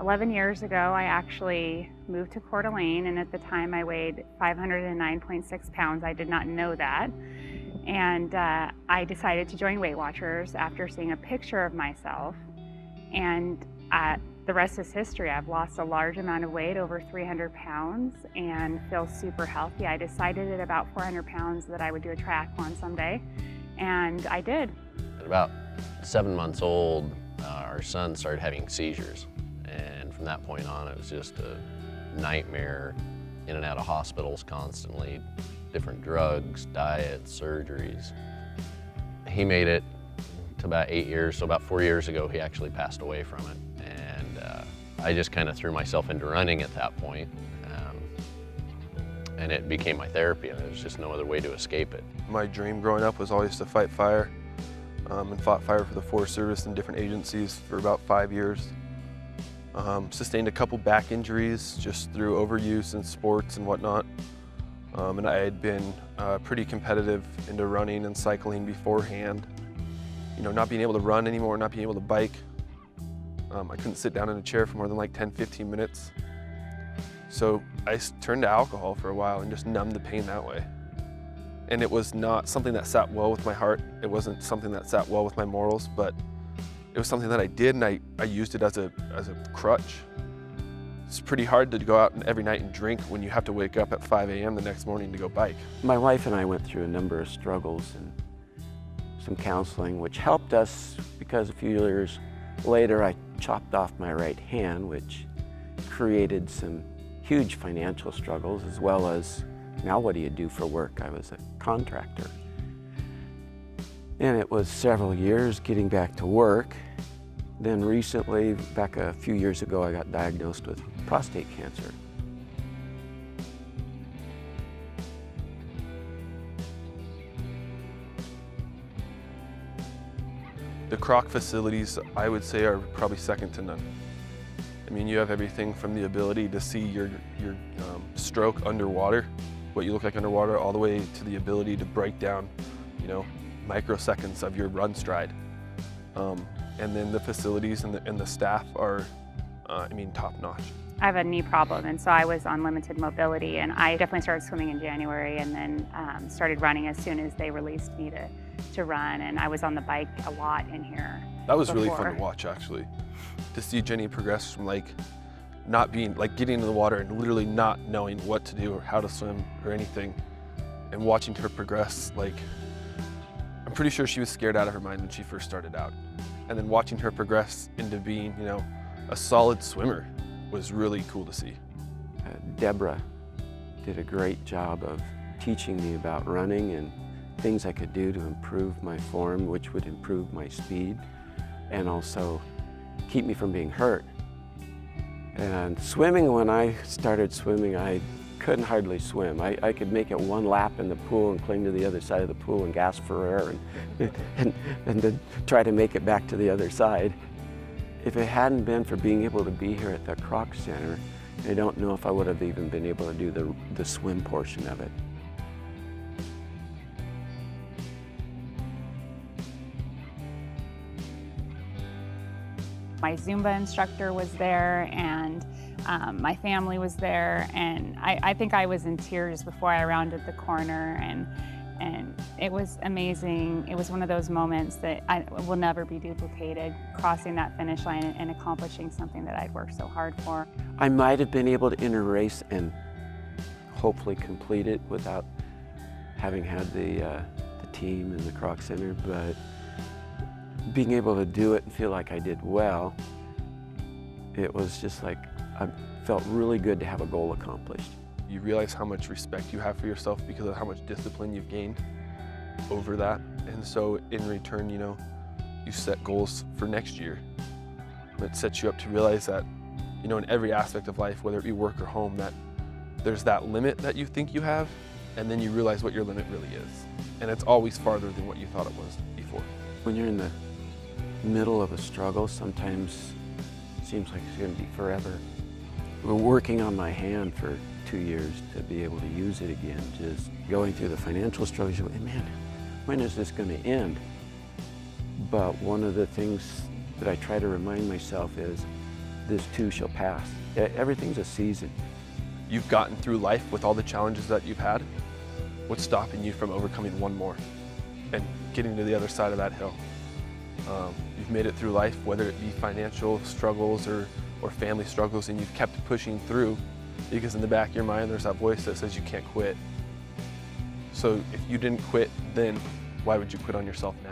11 years ago, I actually moved to Coeur d'Alene, and at the time I weighed 509.6 pounds. I did not know that. And I decided to join Weight Watchers after seeing a picture of myself. And the rest is history. I've lost a large amount of weight, over 300 pounds, and feel super healthy. I decided at about 400 pounds that I would do a triathlon someday, and I did. At about 7 months old, our son started having seizures. And from that point on, it was just a nightmare, in and out of hospitals constantly, different drugs, diets, surgeries. He made it to about 8 years, so about 4 years ago, he actually passed away from it. And I just kind of threw myself into running at that point. And it became my therapy, and there was just no other way to escape it. My dream growing up was always to fight fire, and fought fire for the Forest Service and different agencies for about 5 years. Sustained a couple back injuries just through overuse in sports and whatnot. And I had been pretty competitive into running and cycling beforehand. You know, not being able to run anymore, not being able to bike. I couldn't sit down in a chair for more than like 10-15 minutes. So I turned to alcohol for a while and just numbed the pain that way. And it was not something that sat well with my heart. It wasn't something that sat well with my morals, but it was something that I did, and I used it as a crutch. It's pretty hard to go out every night and drink when you have to wake up at 5 a.m. the next morning to go bike. My wife and I went through a number of struggles and some counseling, which helped us because a few years later I chopped off my right hand, which created some huge financial struggles, as well as, now what do you do for work? I was a contractor. And it was several years getting back to work. Then recently, back a few years ago, I got diagnosed with prostate cancer. The Kroc facilities, I would say, are probably second to none. I mean, you have everything from the ability to see your stroke underwater, what you look like underwater, all the way to the ability to break down, you know, microseconds of your run stride. And then the facilities and the staff are, I mean, top notch. I have a knee problem, and so I was on limited mobility, and I definitely started swimming in January, and then started running as soon as they released me to run, and I was on the bike a lot in here. That was really fun to watch, actually. To see Jenny progress from like not being, like getting into the water and literally not knowing what to do or how to swim or anything, and watching her progress. Like, I'm pretty sure she was scared out of her mind when she first started out. And then watching her progress into being, you know, a solid swimmer was really cool to see. Deborah did a great job of teaching me about running and things I could do to improve my form, which would improve my speed and also keep me from being hurt. And swimming, when I started swimming, I couldn't hardly swim. I could make it one lap in the pool and cling to the other side of the pool and gasp for air and then try to make it back to the other side. If it hadn't been for being able to be here at the Kroc Center, I don't know if I would have even been able to do the swim portion of it. My Zumba instructor was there, and my family was there, and I think I was in tears before I rounded the corner, and it was amazing. It was one of those moments that will never be duplicated, crossing that finish line and accomplishing something that I'd worked so hard for. I might have been able to enter a race and hopefully complete it without having had the team and the Kroc Center, but being able to do it and feel like I did well, it was just like, I felt really good to have a goal accomplished. You realize how much respect you have for yourself because of how much discipline you've gained over that. And so in return, you know, you set goals for next year. It sets you up to realize that, you know, in every aspect of life, whether it be work or home, that there's that limit that you think you have, and then you realize what your limit really is. And it's always farther than what you thought it was before. When you're in the middle of a struggle, sometimes it seems like it's going to be forever. We're working on my hand for 2 years to be able to use it again, just going through the financial struggles. Man, when is this going to end? But one of the things that I try to remind myself is this too shall pass. Everything's a season. You've gotten through life with all the challenges that you've had. What's stopping you from overcoming one more and getting to the other side of that hill? You've made it through life, whether it be financial struggles or family struggles, and you've kept pushing through because in the back of your mind there's that voice that says you can't quit. So if you didn't quit then, why would you quit on yourself now?